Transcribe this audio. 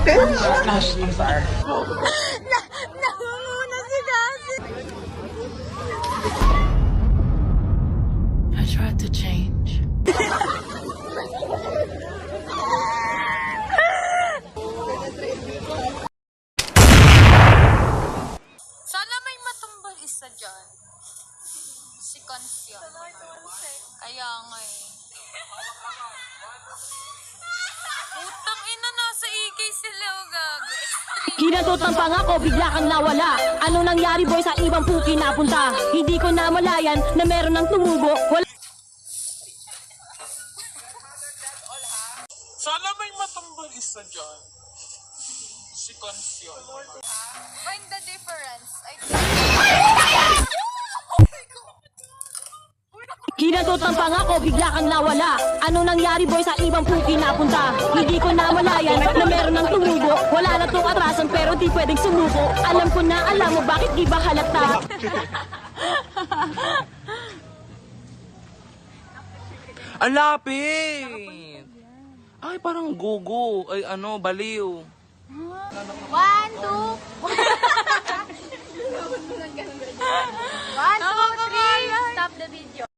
Nangunguna si Kasi. I tried to change. Sana may matumbang isa dyan. Si Confion. Kaya nga eh. Utang ina, nasa EK sila o gago. Extreme. Kinatot ng pangako, bigla kang nawala. Ano nangyari boy, sa ibang puki napunta? Hindi ko namalayan na meron ng tumubo. Wala. Sana may matumbang isa dyan. Si Confion. Find the difference. Kinatot ng pangako, bigla kang nawala. Ano nangyari boy, sa ibang puki napunta? Hindi ko namalayan na meron ng tumubo. Wala na tong atrasan pero di pwedeng sumuko. Alam ko na, alam mo bakit di ba halata? Ang lapit! Ay, parang gugo. Ay, ano, baliw. One,